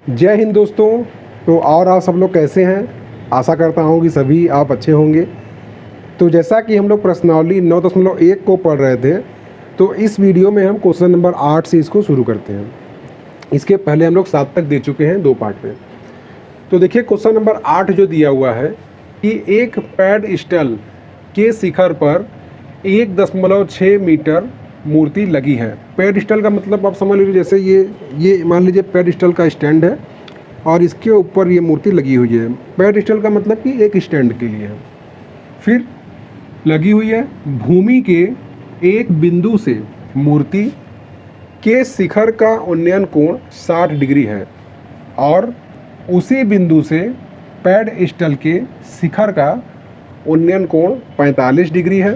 जय हिंद दोस्तों। तो और आप सब लोग कैसे हैं? आशा करता हूँ कि सभी आप अच्छे होंगे। तो जैसा कि हम लोग प्रश्नावली 9.1 को पढ़ रहे थे, तो इस वीडियो में हम क्वेश्चन नंबर 8 से इसको शुरू करते हैं। इसके पहले हम लोग 7 तक दे चुके हैं 2 पार्ट में। तो देखिए क्वेश्चन नंबर 8 जो दिया हुआ है कि एक पैडस्टल के शिखर पर 1.6 मीटर मूर्ति लगी है। पैडस्टल का मतलब आप समझ लीजिए, जैसे ये मान लीजिए पैडस्टल का स्टैंड है और इसके ऊपर ये मूर्ति लगी हुई है। पैडस्टल का मतलब कि एक स्टैंड के लिए है। फिर लगी हुई है भूमि के एक बिंदु से मूर्ति के शिखर का उन्नयन कोण 60 डिग्री है और उसी बिंदु से पैडस्टल के शिखर का उन्नयन कोण 45 डिग्री है।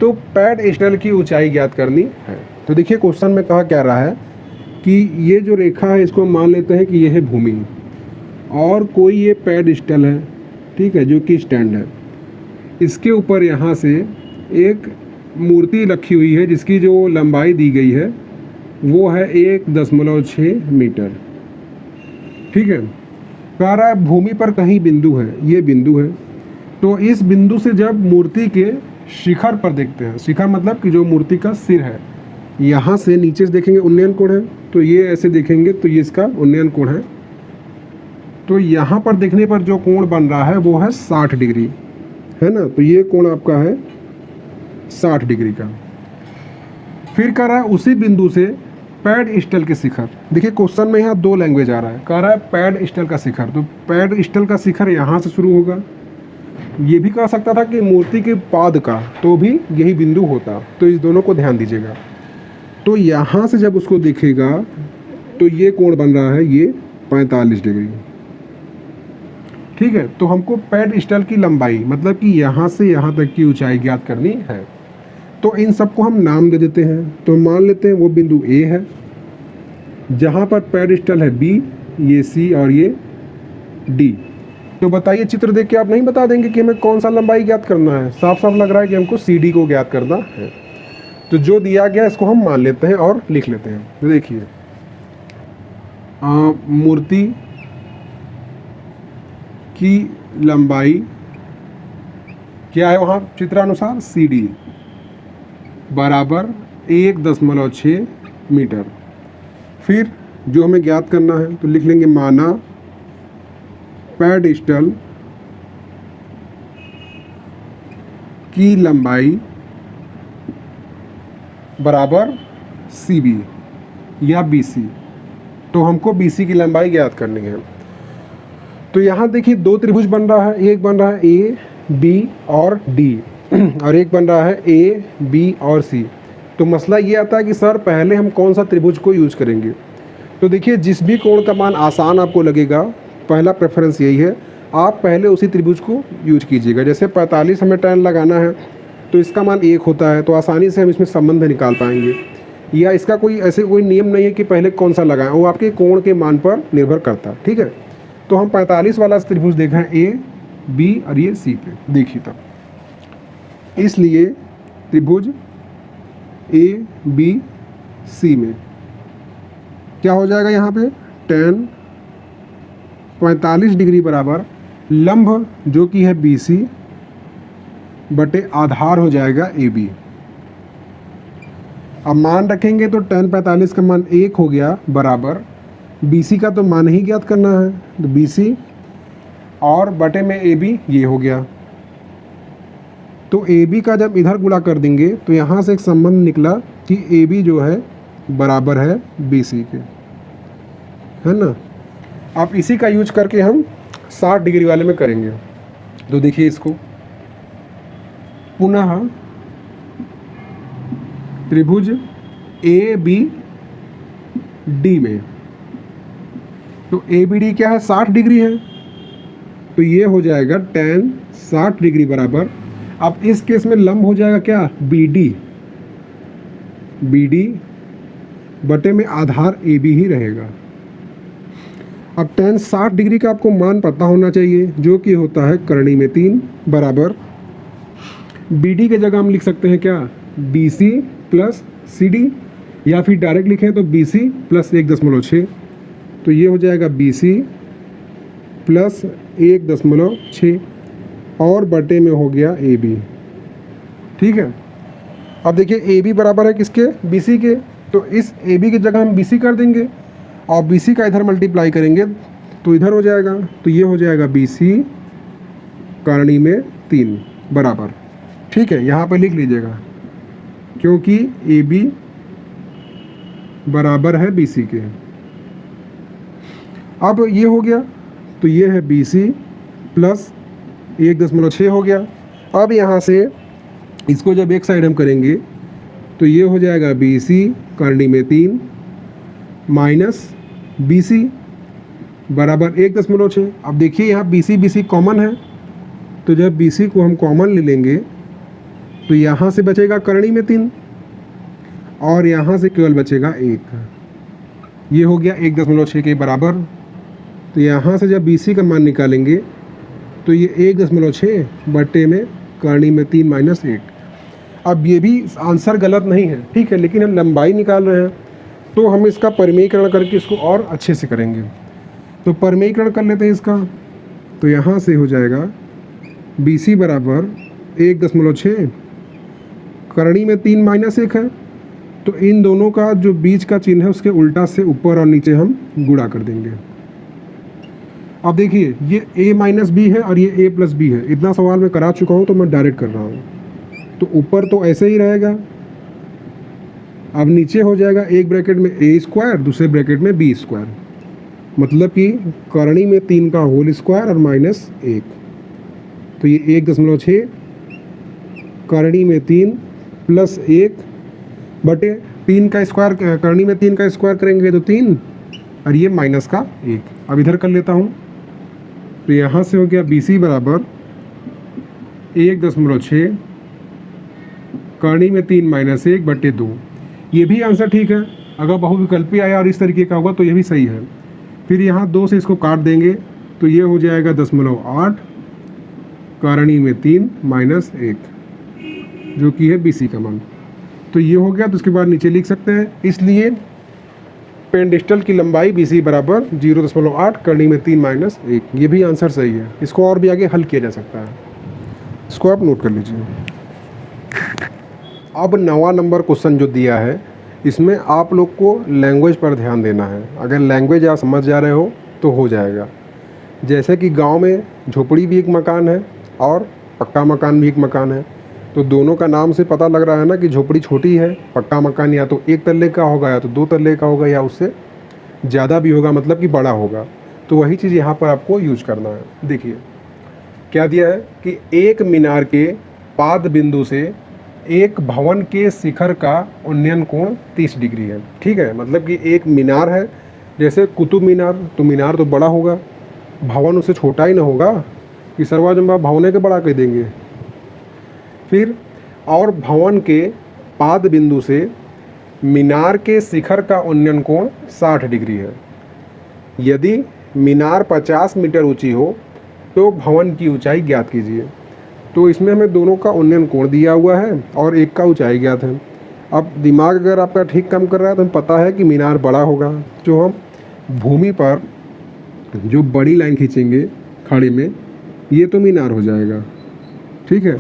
तो पैडस्टल की ऊंचाई ज्ञात करनी है। तो देखिए क्वेश्चन में कहा क्या रहा है कि ये जो रेखा है इसको मान लेते हैं कि ये है भूमि और कोई ये पैडस्टल है, ठीक है, जो कि स्टैंड है। इसके ऊपर यहाँ से एक मूर्ति रखी हुई है जिसकी जो लंबाई दी गई है वो है 1.6 मीटर, ठीक है। कह रहा है भूमि पर कहीं बिंदु है, ये बिंदु है। तो इस बिंदु से जब मूर्ति के शिखर पर देखते हैं, शिखर मतलब कि जो मूर्ति का सिर है, यहाँ से नीचे से देखेंगे उन्नयन कोण है, तो ये ऐसे देखेंगे तो ये इसका उन्नयन कोण है। तो यहाँ पर देखने पर जो कोण बन रहा है वो है 60 डिग्री, है ना। तो ये कोण आपका है 60 डिग्री का। फिर कह रहा है उसी बिंदु से पैडस्टल के शिखर। देखिए क्वेश्चन में यहाँ 2 लैंग्वेज आ रहा है। कह रहा है पैडस्टल का शिखर, तो पैडस्टल का शिखर यहाँ से शुरू होगा। ये भी कह सकता था कि मूर्ति के पाद का, तो भी यही बिंदु होता। तो इस दोनों को ध्यान दीजिएगा। तो यहाँ से जब उसको देखेगा तो ये कोण बन रहा है ये 45 डिग्री, ठीक है। तो हमको पैडस्टल की लंबाई मतलब कि यहाँ से यहाँ तक की ऊंचाई ज्ञात करनी है। तो इन सबको हम नाम दे देते हैं। तो मान लेते हैं वो बिंदु ए है, जहाँ पर पैडस्टल है बी, ये सी और ये डी। तो बताइए चित्र देख के आप नहीं बता देंगे कि हमें कौन सा लंबाई ज्ञात करना है? साफ साफ लग रहा है कि हमको सी डी को ज्ञात करना है। तो जो दिया गया इसको हम मान लेते हैं और लिख लेते हैं। तो देखिए मूर्ति की लंबाई क्या है वहाँ चित्रानुसार, सी डी बराबर 1.6 मीटर। फिर जो हमें ज्ञात करना है तो लिख लेंगे माना पैडस्टल की लंबाई बराबर सी बी या बी सी। तो हमको बी सी की लंबाई ज्ञात करनी है। तो यहाँ देखिए 2 त्रिभुज बन रहा है, एक बन रहा है ए बी और डी और एक बन रहा है ए बी और सी। तो मसला ये आता है कि सर पहले हम कौन सा त्रिभुज को यूज करेंगे। तो देखिए जिस भी कोण का मान आसान आपको लगेगा, पहला प्रेफरेंस यही है, आप पहले उसी त्रिभुज को यूज कीजिएगा। जैसे 45 हमें tan लगाना है तो इसका मान 1 होता है, तो आसानी से हम इसमें संबंध निकाल पाएंगे। या इसका कोई ऐसे कोई नियम नहीं है कि पहले कौन सा लगाएं, वो आपके कोण के मान पर निर्भर करता है, ठीक है। तो हम 45 वाला त्रिभुज देखें ए बी और ये सी पे, देखिए तब इसलिए त्रिभुज ए बी सी में क्या हो जाएगा, यहाँ पे tan 45 डिग्री बराबर लंब जो कि है बी सी बटे आधार हो जाएगा ए बी। अब मान रखेंगे तो tan 45 का मान 1 हो गया बराबर बी सी का तो मान ही ज्ञात करना है, तो बी सी और बटे में ए बी ये हो गया। तो ए बी का जब इधर गुणा कर देंगे तो यहाँ से एक संबंध निकला कि ए बी जो है बराबर है बी सी के, है ना। अब इसी का यूज करके हम 60 डिग्री वाले में करेंगे। तो देखिए इसको पुनः त्रिभुज ए बी डी में, तो ए बी डी क्या है 60 डिग्री है, तो ये हो जाएगा tan 60 डिग्री बराबर, अब इस केस में लंब हो जाएगा क्या बी डी बटे में आधार ए बी ही रहेगा। अब tan 60 डिग्री का आपको मान पता होना चाहिए जो कि होता है करणी में 3 बराबर बी डी के जगह हम लिख सकते हैं क्या B C plus C D, या फिर डायरेक्ट लिखें तो बी सी प्लस 1.6 तो ये हो जाएगा BC प्लस 1.6 और बटे में हो गया AB। ठीक है, अब देखिए AB बराबर है किसके, BC के, तो इस AB की जगह हम BC कर देंगे और BC का इधर मल्टीप्लाई करेंगे तो इधर हो जाएगा, तो ये हो जाएगा BC करणी में 3 बराबर। ठीक है, यहाँ पे लिख लीजिएगा क्योंकि AB बराबर है BC के। अब ये हो गया, तो ये है BC प्लस 1.6 हो गया। अब यहाँ से इसको जब एक साइड हम करेंगे तो ये हो जाएगा BC करणी में 3 माइनस BC बराबर 1.6। अब देखिए यहाँ BC कॉमन है, तो जब BC को हम कॉमन ले लेंगे तो यहाँ से बचेगा करणी में 3 और यहाँ से केवल बचेगा 1। ये हो गया 1.6 के बराबर। तो यहाँ से जब BC का मान निकालेंगे तो ये 1.6 बटे में करणी में 3 माइनस 1। अब ये भी आंसर गलत नहीं है, ठीक है, लेकिन हम लंबाई निकाल रहे हैं तो हम इसका परिमेयीकरण करके इसको और अच्छे से करेंगे। तो परिमेयीकरण कर लेते हैं इसका, तो यहाँ से हो जाएगा BC बराबर 1.6 करणी में 3 माइनस 1 है, तो इन दोनों का जो बीच का चिन्ह है उसके उल्टा से ऊपर और नीचे हम गुणा कर देंगे। अब देखिए ये A माइनस B है और ये A प्लस B है, इतना सवाल मैं करा चुका हूँ तो मैं डायरेक्ट कर रहा हूँ। तो ऊपर तो ऐसे ही रहेगा, अब नीचे हो जाएगा एक ब्रैकेट में A स्क्वायर, दूसरे ब्रैकेट में B स्क्वायर, मतलब कि करणी में 3 का होल स्क्वायर और माइनस 1। तो ये 1.6 करणी में 3 प्लस 1 बटे 3 का स्क्वायर, करणी में 3 का स्क्वायर करेंगे तो 3 और ये माइनस का 1। अब इधर कर लेता हूँ, तो यहाँ से हो गया BC बराबर 1.6 करणी में 3 माइनस 1 बटे 2। ये भी आंसर ठीक है, अगर बहुविकल्पी आया और इस तरीके का होगा तो ये भी सही है। फिर यहाँ 2 से इसको काट देंगे तो ये हो जाएगा 0.8 करणी में 3 माइनस 1 जो कि है BC का मान। तो ये हो गया, तो उसके बाद नीचे लिख सकते हैं, इसलिए पेंडिस्टल की लंबाई BC बराबर 0.8 करणी में 3 माइनस 1। ये भी आंसर सही है, इसको और भी आगे हल किया जा सकता है, इसको आप नोट कर लीजिए। अब 9वां नंबर क्वेश्चन जो दिया है इसमें आप लोग को लैंग्वेज पर ध्यान देना है। अगर लैंग्वेज आप समझ जा रहे हो तो हो जाएगा। जैसे कि गांव में झोपड़ी भी एक मकान है और पक्का मकान भी एक मकान है, तो दोनों का नाम से पता लग रहा है ना कि झोपड़ी छोटी है, पक्का मकान या तो 1 तल्ले का होगा या तो 2 तल्ले का होगा या उससे ज़्यादा भी होगा, मतलब कि बड़ा होगा। तो वही चीज़ यहाँ पर आपको यूज करना है। देखिए क्या दिया है कि एक मीनार के पाद बिंदु से एक भवन के शिखर का उन्नयन कोण 30 डिग्री है। ठीक है, मतलब कि एक मीनार है, जैसे कुतुब मीनार, तो मीनार तो बड़ा होगा, भवन उससे छोटा ही ना होगा कि सर्वाजम्बा भवने के बड़ा कह देंगे। फिर और भवन के पाद बिंदु से मीनार के शिखर का उन्नयन कोण 60 डिग्री है। यदि मीनार 50 मीटर ऊंची हो तो भवन की ऊंचाई ज्ञात कीजिए। तो इसमें हमें दोनों का उन्नयन कोण दिया हुआ है और एक का ऊंचाई ज्ञात है। अब दिमाग अगर आपका ठीक काम कर रहा है तो हमें पता है कि मीनार बड़ा होगा, जो हम भूमि पर जो बड़ी लाइन खींचेंगे खाड़ी में, ये तो मीनार हो जाएगा। ठीक है,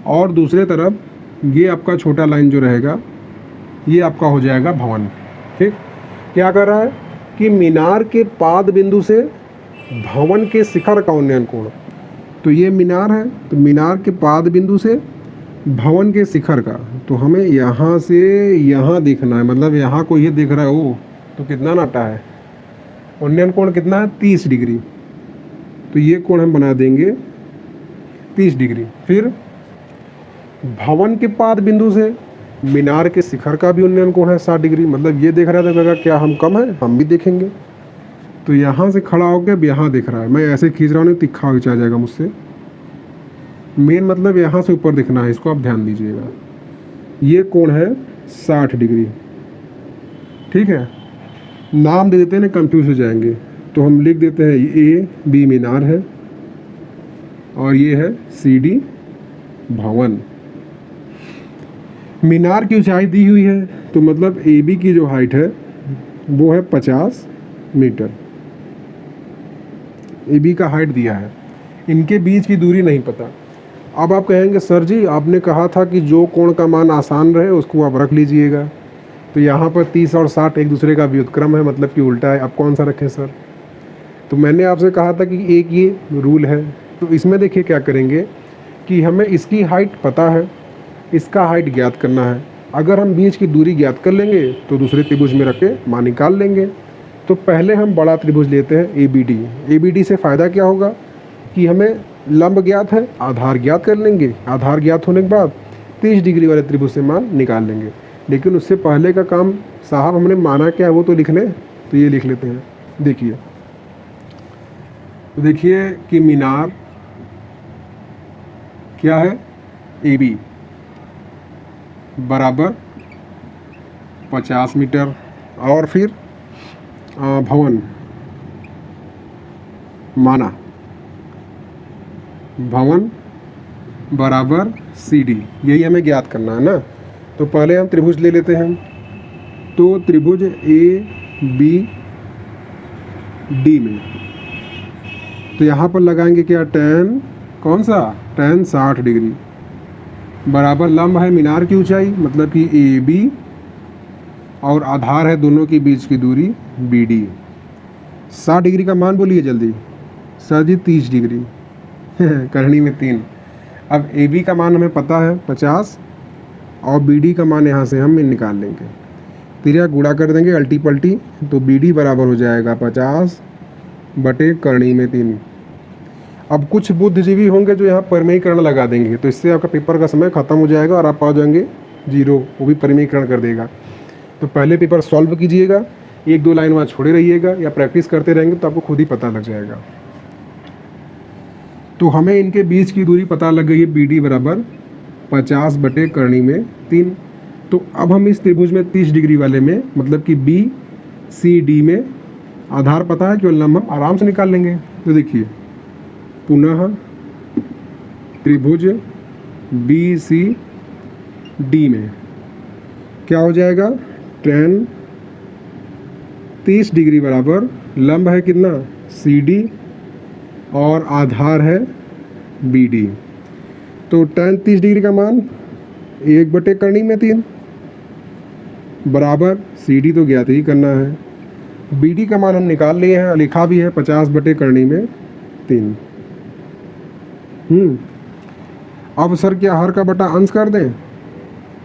और दूसरे तरफ ये आपका छोटा लाइन जो रहेगा ये आपका हो जाएगा भवन। ठीक, क्या कर रहा है कि मीनार के पाद बिंदु से भवन के शिखर का उन्नयन कोण, तो ये मीनार है, तो मीनार के पाद बिंदु से भवन के शिखर का, तो हमें यहाँ से यहाँ देखना है, मतलब यहाँ को ये देख रहा है वो, तो कितना नाटा है, उन्नयन कोण कितना है 30 डिग्री। तो ये कोण हम बना देंगे 30 डिग्री। फिर भवन के पाद बिंदु से मीनार के शिखर का भी उन्नयन कोण है 60 डिग्री, मतलब ये देख रहा था कहेगा क्या हम कम है, हम भी देखेंगे। तो यहाँ से खड़ा होकर अब यहाँ देख रहा है, मैं ऐसे खींच रहा हूँ तिखा हो जाएगा मुझसे। मेन मतलब यहाँ से ऊपर दिखना है, इसको आप ध्यान दीजिएगा। ये कोण है 60 डिग्री। ठीक है, नाम दे देते हैं ना, कंफ्यूज हो जाएंगे, तो हम लिख देते हैं ये B मीनार है और ये है CD भवन। मीनार की ऊंचाई दी हुई है, तो मतलब AB की जो हाइट है वो है 50 मीटर। ए बी का हाइट दिया है, इनके बीच की दूरी नहीं पता। अब आप कहेंगे सर जी आपने कहा था कि जो कोण का मान आसान रहे उसको आप रख लीजिएगा, तो यहाँ पर 30 और 60 एक दूसरे का व्युत्क्रम है, मतलब कि उल्टा है। अब कौन सा रखें सर? तो मैंने आपसे कहा था कि एक ये रूल है। तो इसमें देखिए क्या करेंगे कि हमें इसकी हाइट पता है, इसका हाइट ज्ञात करना है। अगर हम बीच की दूरी ज्ञात कर लेंगे तो दूसरे त्रिभुज में रख के मान निकाल लेंगे। तो पहले हम बड़ा त्रिभुज लेते हैं A B D. A B D से फ़ायदा क्या होगा कि हमें लंब ज्ञात है, आधार ज्ञात कर लेंगे। आधार ज्ञात होने के बाद 30 डिग्री वाले त्रिभुज से मान निकाल लेंगे। लेकिन उससे पहले का काम साहब हमने माना क्या है वो तो लिख लें। तो ये लिख लेते हैं, देखिए। तो देखिए कि मीनार क्या है, ए बी बराबर 50 मीटर, और फिर भवन माना भवन बराबर सी डी, यही हमें ज्ञात करना है ना। तो पहले हम त्रिभुज ले लेते हैं। तो त्रिभुज ए बी डी में तो यहाँ पर लगाएंगे क्या, tan, कौन सा tan 60 डिग्री बराबर लंब है मीनार की ऊंचाई, मतलब कि ए बी, और आधार है दोनों के बीच की दूरी बी डी। 60 डिग्री का मान बोलिए जल्दी सर जी। 30 डिग्री करनी में 3। अब ए बी का मान हमें पता है 50, और बी डी का मान यहाँ से हम निकाल लेंगे। तिरिया गुणा कर देंगे अल्टी पल्टी, तो बी डी बराबर हो जाएगा 50 बटे करनी में 3। अब कुछ बुद्धिजीवी होंगे जो यहाँ परिमेयीकरण लगा देंगे, तो इससे आपका पेपर का समय खत्म हो जाएगा और आप आ जाएंगे 0, वो भी परिमेयीकरण कर देगा। तो पहले पेपर सॉल्व कीजिएगा, 1-2 लाइन वहाँ छोड़े रहिएगा, या प्रैक्टिस करते रहेंगे तो आपको खुद ही पता लग जाएगा। तो हमें इनके बीच की दूरी पता लग गई है, बी डी बराबर 50 बटे करनी में 3। तो अब हम इस त्रिभुज में 30 डिग्री वाले में, मतलब कि बी सी डी में आधार पता है, केवल लंब हम आराम से निकाल लेंगे। तो देखिए पुनः त्रिभुज बी सी डी में क्या हो जाएगा, tan 30 डिग्री बराबर लंब है कितना, सी डी, और आधार है बी डी। तो tan 30 डिग्री का मान 1 बटे करनी में 3 बराबर सी डी तो ज्ञात ही करना है, बी डी का मान हम निकाल लिए हैं, लिखा भी है 50 बटे करनी में 3। अब सर क्या हर का बटा अंश कर दें?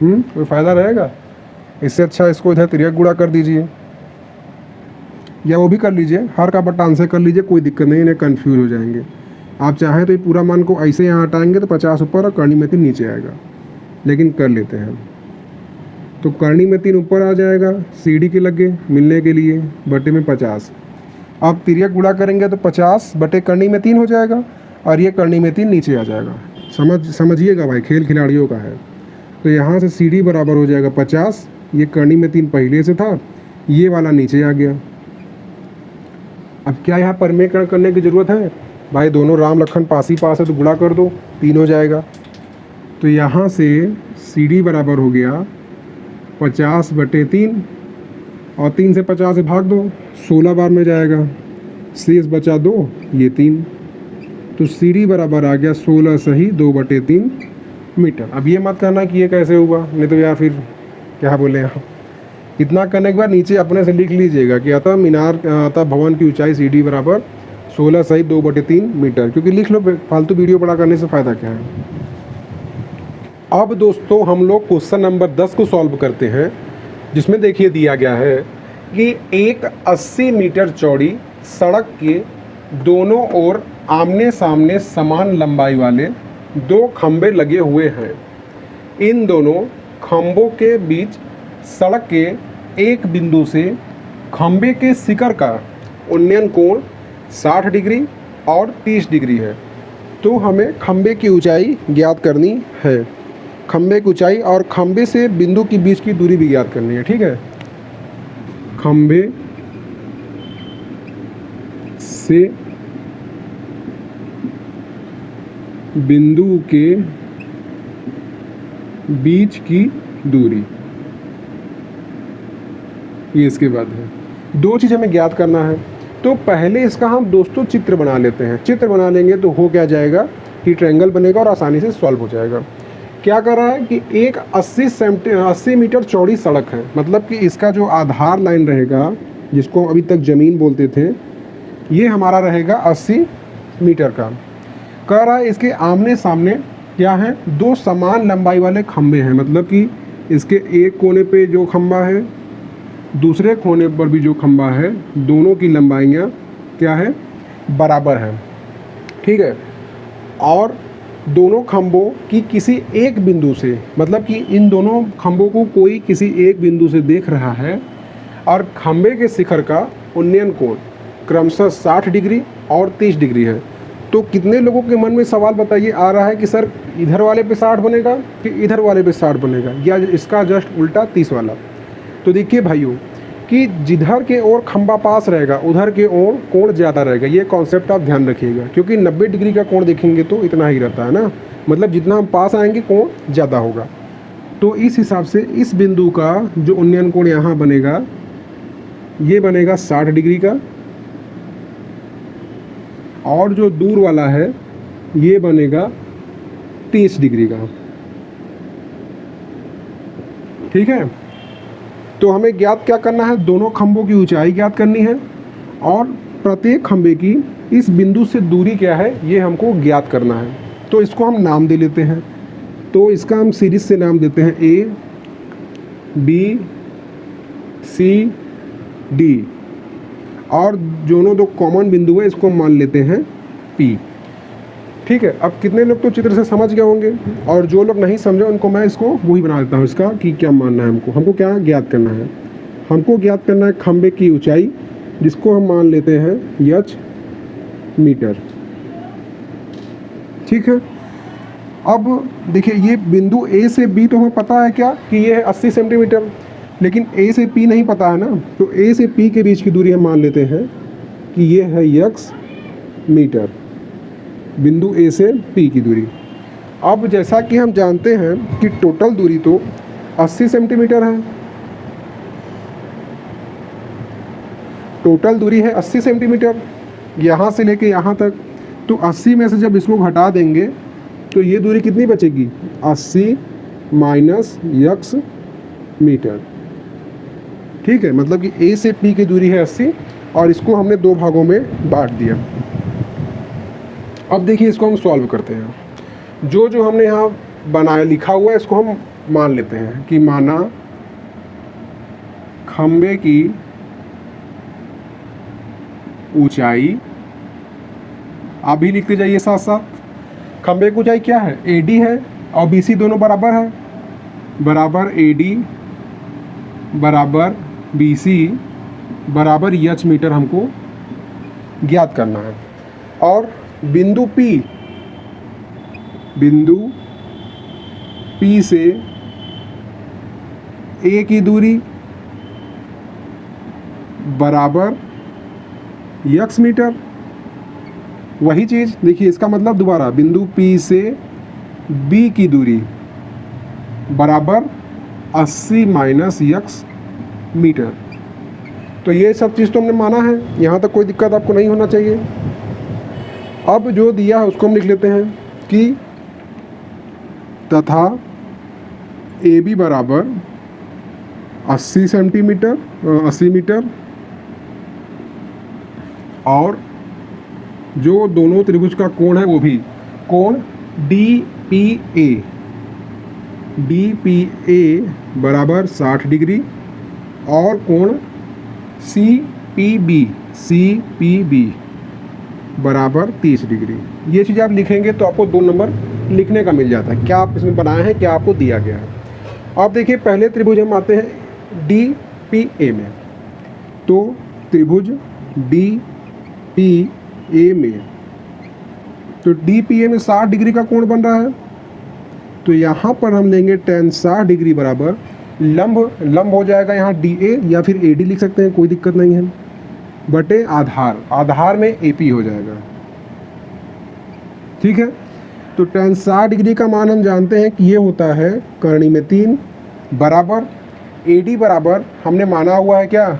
कोई फ़ायदा रहेगा? इससे अच्छा इसको इधर तिर्यक गुणा कर दीजिए, या वो भी कर लीजिए, हर का बटा अंश कर लीजिए, कोई दिक्कत नहीं, इन्हें कन्फ्यूज हो जाएंगे। आप चाहें तो ये पूरा मान को ऐसे यहाँ हटाएंगे तो 50 ऊपर और करनी में 3 नीचे आएगा, लेकिन कर लेते हैं। तो करनी में 3 ऊपर आ जाएगा, सी डी के लगे मिलने के लिए बटे में 50। अब तिर्यक गुणा करेंगे तो 50 बटे करनी में 3 हो जाएगा, और ये करनी में 3 नीचे आ जाएगा। समझिएगा भाई, खेल खिलाड़ियों का है। तो यहाँ से सी डी बराबर हो जाएगा 50, ये करनी में 3 पहले से था, ये वाला नीचे आ गया। अब क्या यहाँ परिमेयीकरण करने की ज़रूरत है भाई? दोनों राम लखन पास ही पास है तो गुणा कर दो, 3 हो जाएगा। तो यहाँ से सी डी बराबर हो गया 50 बटे 3, और 3 से 50 से भाग दो, 16 बार में जाएगा, शेष बचा 2, ये 3। तो सी डी बराबर आ गया 16 सही 2 बटे 3 मीटर। अब ये मत कहना कि ये कैसे हुआ, नहीं तो यार फिर क्या बोले आप। इतना करने के बाद नीचे अपने से लिख लीजिएगा कि अतः मीनार अतः भवन की ऊंचाई सी डी बराबर 16 सही 2 बटे 3 मीटर, क्योंकि लिख लो, फालतू वीडियो बड़ा करने से फ़ायदा क्या है। अब दोस्तों हम लोग क्वेश्चन नंबर 10 को सॉल्व करते हैं, जिसमें देखिए दिया गया है कि एक 80 मीटर चौड़ी सड़क के दोनों ओर आमने सामने समान लंबाई वाले 2 खंभे लगे हुए हैं। इन दोनों खंभों के बीच सड़क के एक बिंदु से खंभे के शिखर का उन्नयन कोण 60 डिग्री और 30 डिग्री है। तो हमें खंभे की ऊंचाई ज्ञात करनी है, खंभे की ऊंचाई और खंभे से बिंदु के बीच की दूरी भी ज्ञात करनी है, ठीक है। खंभे से बिंदु के बीच की दूरी, ये इसके बाद है। दो चीज़ हमें ज्ञात करना है। तो पहले इसका हम दोस्तों चित्र बना लेते हैं। चित्र बना लेंगे तो हो क्या जाएगा कि ट्रायंगल बनेगा और आसानी से सॉल्व हो जाएगा। क्या कर रहा है कि एक 80 मीटर चौड़ी सड़क है, मतलब कि इसका जो आधार लाइन रहेगा, जिसको अभी तक ज़मीन बोलते थे, ये हमारा रहेगा 80 मीटर का। कह रहा है इसके आमने सामने क्या है, दो समान लंबाई वाले खंभे हैं, मतलब कि इसके एक कोने पे जो खंभा है, दूसरे कोने पर भी जो खंभा है, दोनों की लंबाइयाँ क्या है, बराबर है। ठीक है। और दोनों खंभों की किसी एक बिंदु से, मतलब कि इन दोनों खंभों को कोई किसी एक बिंदु से देख रहा है और खंभे के शिखर का उन्नयन कोण क्रमशः 60 डिग्री और 30 डिग्री है। तो कितने लोगों के मन में सवाल बताइए आ रहा है कि सर इधर वाले पे 60 बनेगा कि इधर वाले पे 60 बनेगा, या इसका जस्ट उल्टा 30 वाला। तो देखिए भाइयों कि जिधर के ओर खंभा पास रहेगा उधर के ओर कोण ज़्यादा रहेगा। ये कॉन्सेप्ट आप ध्यान रखिएगा, क्योंकि 90 डिग्री का कोण देखेंगे तो इतना ही रहता है ना, मतलब जितना हम पास आएंगे कोण ज़्यादा होगा। तो इस हिसाब से इस बिंदु का जो उन्नयन कोण यहाँ बनेगा, ये बनेगा 60 डिग्री का, और जो दूर वाला है ये बनेगा 30 डिग्री का। ठीक है। तो हमें ज्ञात क्या करना है, दोनों खंभों की ऊंचाई ज्ञात करनी है और प्रत्येक खंभे की इस बिंदु से दूरी क्या है ये हमको ज्ञात करना है। तो इसको हम नाम दे लेते हैं। तो इसका हम सीरीज से नाम देते हैं A, B, C, D, और दोनों दो कॉमन बिंदु है इसको मान लेते हैं P। ठीक है। अब कितने लोग तो चित्र से समझ गए होंगे, और जो लोग नहीं समझे उनको मैं इसको वही बना देता हूँ इसका कि क्या मानना है हमको। हमको क्या ज्ञात करना है, हमको ज्ञात करना है खंभे की ऊंचाई, जिसको हम मान लेते हैं h मीटर। ठीक है। अब देखिए ये बिंदु A से B तो हमें पता है क्या कि ये है 80 सेंटीमीटर, लेकिन A से P नहीं पता है ना। तो A से P के बीच की दूरी हम मान लेते हैं कि ये है x मीटर, बिंदु A से P की दूरी। अब जैसा कि हम जानते हैं कि टोटल दूरी तो 80 सेंटीमीटर है, टोटल दूरी है 80 सेंटीमीटर यहाँ से लेके यहाँ तक। तो 80 में से जब इसको घटा देंगे तो ये दूरी कितनी बचेगी, 80 माइनस x मीटर। ठीक है। मतलब कि A से P की दूरी है 80 और इसको हमने दो भागों में बांट दिया। अब देखिए इसको हम सॉल्व करते हैं। जो जो हमने यहाँ बनाया लिखा हुआ है इसको हम मान लेते हैं कि माना खंबे की ऊंचाई, आप भी लिखते जाइए साथ साथ। खंबे की ऊंचाई क्या है, AD है और BC दोनों बराबर है, बराबर AD बराबर BC बराबर h मीटर हमको ज्ञात करना है। और बिंदु P से A की दूरी बराबर x मीटर। वही चीज़ देखिए, इसका मतलब दोबारा बिंदु P से B की दूरी बराबर 80 माइनस x मीटर। तो ये सब चीज़ तो हमने माना है, यहाँ तक कोई दिक्कत आपको नहीं होना चाहिए। अब जो दिया है उसको हम लिख लेते हैं कि तथा AB बराबर 80 सेंटीमीटर 80 मीटर, और जो दोनों त्रिभुज का कोण है वो भी कोण DPA बराबर 60 डिग्री, और कोण CPB बराबर 30 डिग्री। ये चीज़ आप लिखेंगे तो आपको 2 नंबर लिखने का मिल जाता है, क्या आप इसमें बनाए हैं, क्या आपको दिया गया है। अब देखिए पहले त्रिभुज हम आते हैं DPA में। तो त्रिभुज DPA में, तो DPA में 60 डिग्री का कोण बन रहा है। तो यहाँ पर हम लेंगे tan 60 डिग्री बराबर लंब हो जाएगा यहाँ DA, या फिर AD लिख सकते हैं, कोई दिक्कत नहीं है, बटे आधार में AP हो जाएगा। ठीक है। तो tan 60 डिग्री का मान हम जानते हैं कि ये होता है करनी में 3 बराबर AD बराबर हमने माना हुआ है क्या,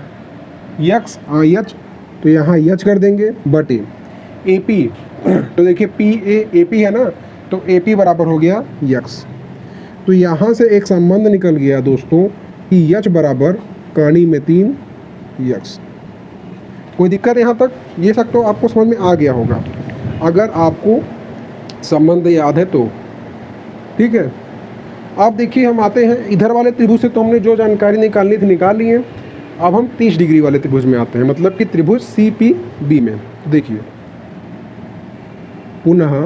यक्स यच, तो यहाँ यच कर देंगे बटे ए पी, तो देखिए पी ए पी है ना, तो ए पी बराबर हो गया यक्स। तो यहाँ से एक संबंध निकल गया दोस्तों कि यच बराबर कर्ण में 3 यक्स। कोई दिक्कत यहाँ तक? ये तक तो आपको समझ में आ गया होगा। अगर आपको संबंध याद है तो ठीक है। अब देखिए हम आते हैं इधर वाले त्रिभुज से, तो हमने जो जानकारी निकालनी थी निकाल ली है। अब हम 30 डिग्री वाले त्रिभुज में आते हैं, मतलब कि त्रिभुज सी पी बी में। देखिए पुनः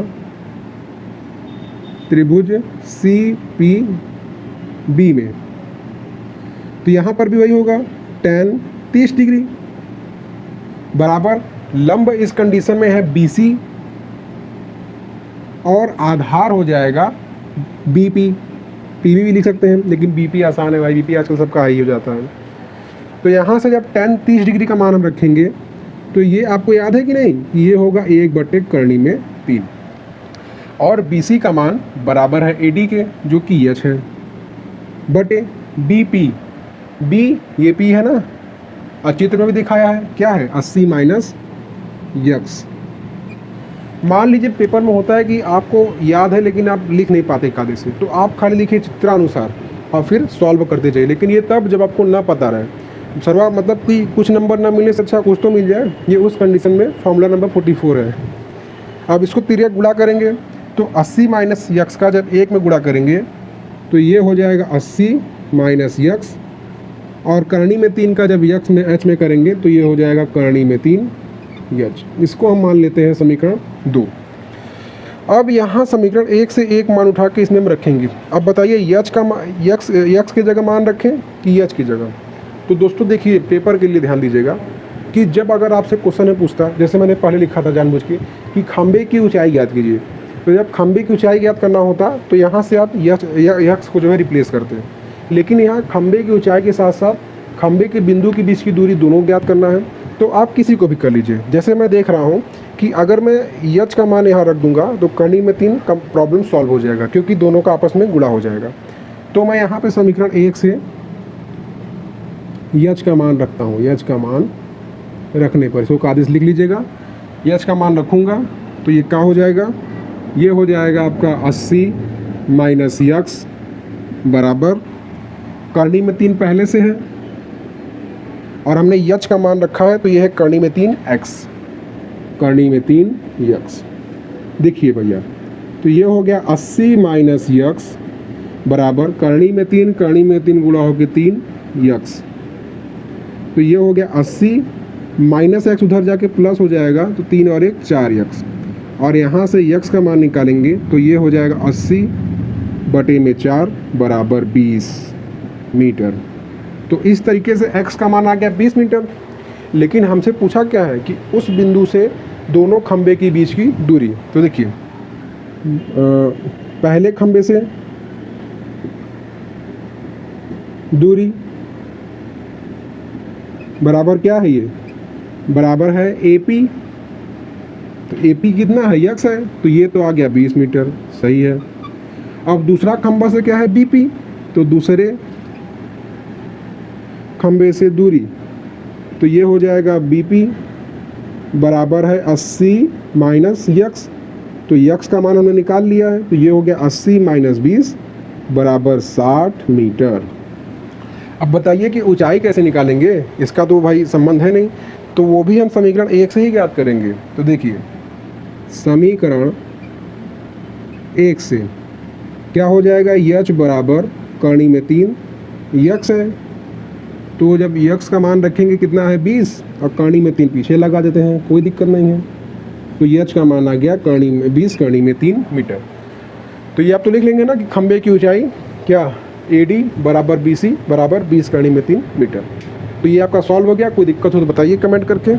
त्रिभुज सी पी बी में, तो यहाँ पर भी वही होगा tan 30 डिग्री बराबर लंब इस कंडीशन में है BC और आधार हो जाएगा BP। PB भी लिख सकते हैं, लेकिन BP आसान है भाई, BP आजकल सबका हाई हो जाता है। तो यहाँ से जब tan 30 डिग्री का मान हम रखेंगे तो ये आपको याद है कि नहीं, ये होगा 1/कर्ण में 3 और BC का मान बराबर है AD के जो कि H है बटे BP। B ये P है ना, और चित्र में भी दिखाया है क्या है 80 माइनस यक्स। मान लीजिए पेपर में होता है कि आपको याद है लेकिन आप लिख नहीं पाते कायदे से, तो आप खाली लिखिए चित्रानुसार और फिर सॉल्व करते जाइए। लेकिन ये तब जब आपको ना पता रहे, सर्वा मतलब कि कुछ नंबर ना मिलने से अच्छा कुछ तो मिल जाए। ये उस कंडीशन में फॉर्मूला नंबर 44 है। अब इसको तिर्यक गुणा करेंगे तो 80 माइनस यक्स का जब 1 में गुणा करेंगे तो ये हो जाएगा 80 माइनस यक्स, और करणी में 3 का जब यक्स में एच में करेंगे तो ये हो जाएगा करणी में 3 यच। इसको हम मान लेते हैं समीकरण 2। अब यहाँ समीकरण 1 से 1 मान उठा के इसमें हम रखेंगे। अब बताइए यच का यक्स की जगह मान रखें कि यच की जगह। तो दोस्तों देखिए पेपर के लिए ध्यान दीजिएगा कि जब अगर आपसे क्वेश्चन में पूछता, जैसे मैंने पहले लिखा था जानबूझ के कि खंबे की ऊंचाई ज्ञात कीजिए, तो जब खंबे की ऊंचाई ज्ञात करना होता तो यहाँ से आप यक्स को जो है रिप्लेस करते हैं। लेकिन यहाँ खंबे की ऊंचाई के साथ साथ खंबे के बिंदु के बीच की दूरी दोनों ज्ञात करना है। तो आप किसी को भी कर लीजिए। जैसे मैं देख रहा हूँ कि अगर मैं यच का मान यहाँ रख दूंगा तो कर्ण में 3 का प्रॉब्लम सॉल्व हो जाएगा, क्योंकि दोनों का आपस में गुणा हो जाएगा। तो मैं यहाँ पे समीकरण 1 से यच का मान रखता हूँ। यच का मान रखने पर इसको आदेश लिख लीजिएगा। यच का मान रखूँगा तो ये क्या हो जाएगा, ये हो जाएगा आपका 80 माइनस यक्स बराबर कर्ण में 3 पहले से है और हमने यच का मान रखा है तो ये है कर्ण में 3 एक्स, कर्ण में 3 यक्स। देखिए भैया तो ये हो गया 80 माइनस यक्स बराबर कर्ण में 3 गुणा होकर 3 यक्स। तो ये हो गया 80 माइनस एक्स उधर जाके प्लस हो जाएगा तो 3 और 1 4 यक्स, और यहाँ से यक्स का मान निकालेंगे तो ये हो जाएगा 80 बटे में 4 बराबर 20 मीटर। तो इस तरीके से x का मान आ गया 20 मीटर। लेकिन हमसे पूछा क्या है कि उस बिंदु से दोनों खंबे के बीच की दूरी। तो देखिए पहले खंबे से दूरी बराबर क्या है, ये बराबर है AP। तो AP कितना है, यक्स है, तो ये तो आ गया 20 मीटर, सही है। अब दूसरा खंबा से क्या है BP, तो दूसरे खंबे से दूरी, तो ये हो जाएगा BP बराबर है 80 माइनस यक्स। तो यक्स का मान हमने निकाल लिया है, तो ये हो गया 80 माइनस 20 बराबर 60 मीटर। अब बताइए कि ऊंचाई कैसे निकालेंगे, इसका तो भाई संबंध है नहीं, तो वो भी हम समीकरण 1 से ही ज्ञात करेंगे। तो देखिए समीकरण 1 से क्या हो जाएगा, यच बराबर कर्ण में 3 यक्स है, तो जब यक्स का मान रखेंगे कितना है 20 और कर्ण में 3 पीछे लगा देते हैं, कोई दिक्कत नहीं है। तो यच का मान आ गया कर्ण में 20 कर्ण में 3 मीटर। तो ये आप तो लिख लेंगे ना कि खंबे की ऊंचाई क्या AD बराबर BC बराबर 20 कर्ण में 3 मीटर। तो ये आपका सॉल्व हो गया। कोई दिक्कत हो तो बताइए कमेंट करके।